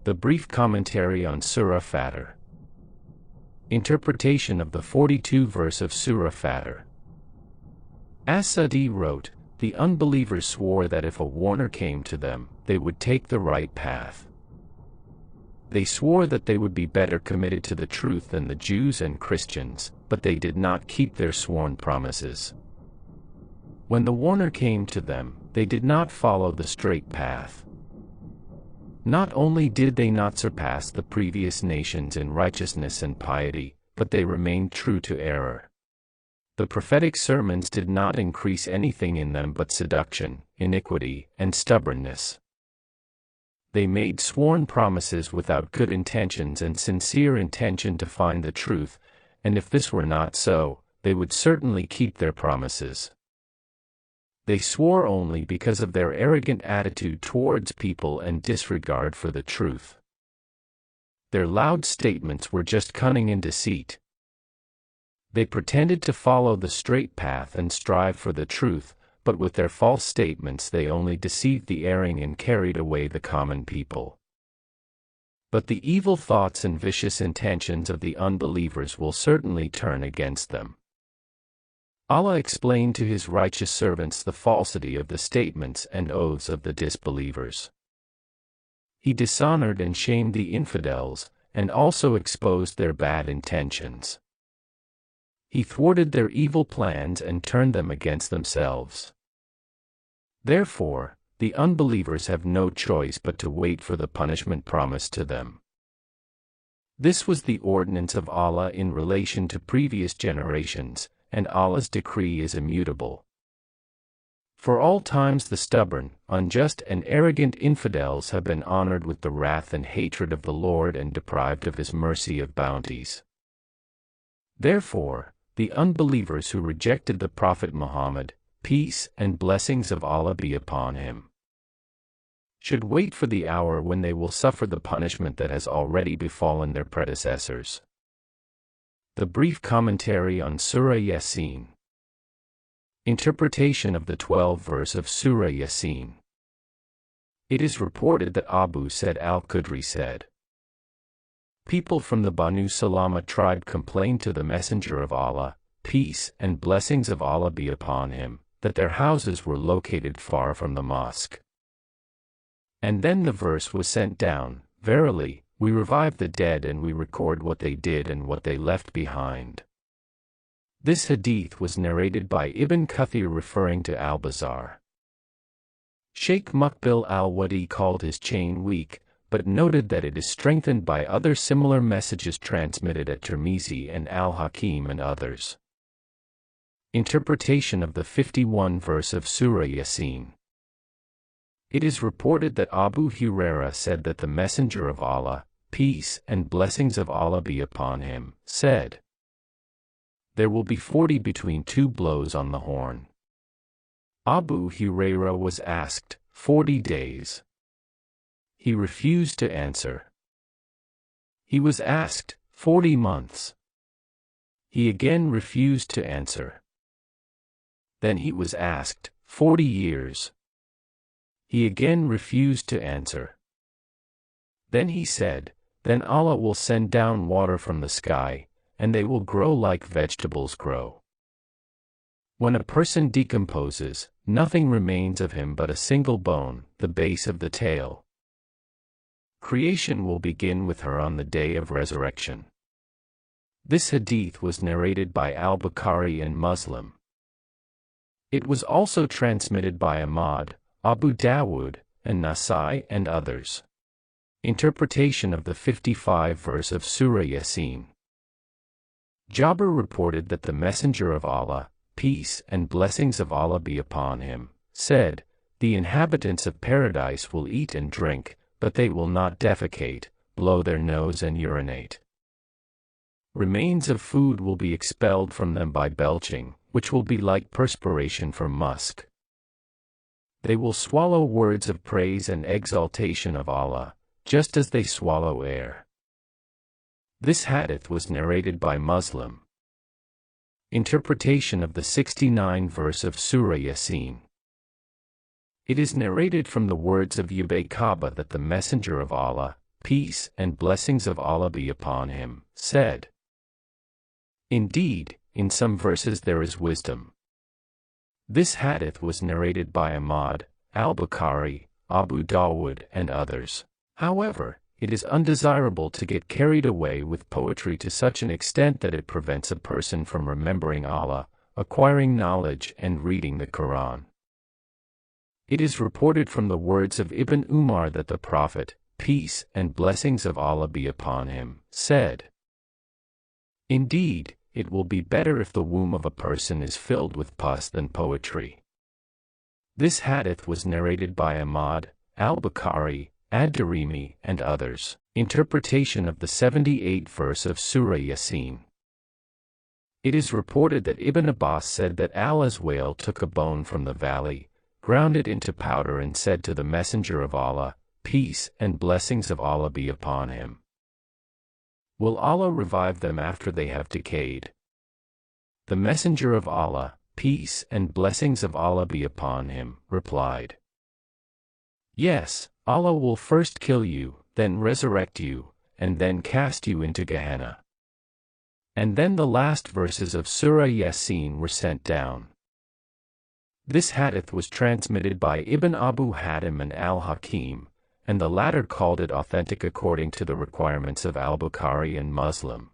The brief commentary on Sura Fatir. Interpretation of the 42th verse of Sura Fatir. As-Saadi wrote, "The unbelievers swore that if a warner came to them, they would take the right path. They swore that they would be better committed to the truth than the Jews and Christians, but they did not keep their sworn promises. When the warner came to them, they did not follow the straight path. Not only did they not surpass the previous nations in righteousness and piety, but they remained true to error. The prophetic sermons did not increase anything in them but seduction, iniquity, and stubbornness. They made sworn promises without good intentions and sincere intention to find the truth, and if this were not so, they would certainly keep their promises. They swore only because of their arrogant attitude towards people and disregard for the truth. Their loud statements were just cunning and deceit. They pretended to follow the straight path and strive for the truth, but with their false statements they only deceived the erring and carried away the common people. But the evil thoughts and vicious intentions of the unbelievers will certainly turn against them. Allah explained to His righteous servants the falsity of the statements and oaths of the disbelievers. He dishonored and shamed the infidels, and also exposed their bad intentions. He thwarted their evil plans and turned them against themselves. Therefore, the unbelievers have no choice but to wait for the punishment promised to them. This was the ordinance of Allah in relation to previous generations, and Allah's decree is immutable. For all times the stubborn, unjust and arrogant infidels have been honored with the wrath and hatred of the Lord and deprived of His mercy of bounties. Therefore, the unbelievers who rejected the Prophet Muhammad, peace and blessings of Allah be upon him, should wait for the hour when they will suffer the punishment that has already befallen their predecessors. The brief commentary on Surah Yasin. Interpretation of the 12th verse of Surah Yasin. It is reported that Abu Sa'id al-Khudri said, "People from the Banu Salama tribe complained to the Messenger of Allah, peace and blessings of Allah be upon him, that their houses were located far from the mosque. And then the verse was sent down, 'Verily, we revive the dead and we record what they did and what they left behind.'" This hadith was narrated by Ibn Kathir referring to al-Bazar. Sheikh Muqbil al-Wadi called his chain weak, but noted that it is strengthened by other similar messages transmitted at Tirmizi and al-Hakim and others. Interpretation of the 51st verse of Surah Yasin. It is reported that Abu Hurairah said that the Messenger of Allah, peace and blessings of Allah be upon him, said, "There will be 40 between two blows on the horn." Abu Hurairah was asked, 40 days. He refused to answer. He was asked, 40 months. He again refused to answer. Then he was asked, 40 years. He again refused to answer. Then he said, "Then Allah will send down water from the sky, and they will grow like vegetables grow." When a person decomposes, nothing remains of him but a single bone, the base of the tail. Creation will begin with her on the day of resurrection. This hadith was narrated by al-Bukhari and Muslim. It was also transmitted by Ahmad, Abu Dawud, and Nasai and others. Interpretation of the 55th verse of Surah Yasin. Jabir reported that the Messenger of Allah, peace and blessings of Allah be upon him, said, "The inhabitants of paradise will eat and drink, but they will not defecate, blow their nose and urinate. Remains of food will be expelled from them by belching, which will be like perspiration from musk. They will swallow words of praise and exaltation of Allah, just as they swallow air." This hadith was narrated by Muslim. Interpretation of the 69th verse of Surah Yasin. It is narrated from the words of Ubay Ka'ba that the Messenger of Allah, peace and blessings of Allah be upon him, said, "Indeed, in some verses there is wisdom." This hadith was narrated by Ahmad, al-Bukhari, Abu Dawud and others. However, it is undesirable to get carried away with poetry to such an extent that it prevents a person from remembering Allah, acquiring knowledge and reading the Quran. It is reported from the words of Ibn Umar that the Prophet, peace and blessings of Allah be upon him, said, "Indeed, it will be better if the womb of a person is filled with pus than poetry." This hadith was narrated by Ahmad, al-Bukhari, ad-Darimi and others. Interpretation of the 78th verse of Surah Yasin. It is reported that Ibn Abbas said that Allah's whale took a bone from the valley, ground it into powder and said to the Messenger of Allah, "Peace and blessings of Allah be upon him. Will Allah revive them after they have decayed?" The Messenger of Allah, peace and blessings of Allah be upon him, replied, "Yes, Allah will first kill you, then resurrect you, and then cast you into Gehenna." And then the last verses of Surah Yasin were sent down. This hadith was transmitted by Ibn Abu Hatim and al-Hakim, and the latter called it authentic according to the requirements of al-Bukhari and Muslim.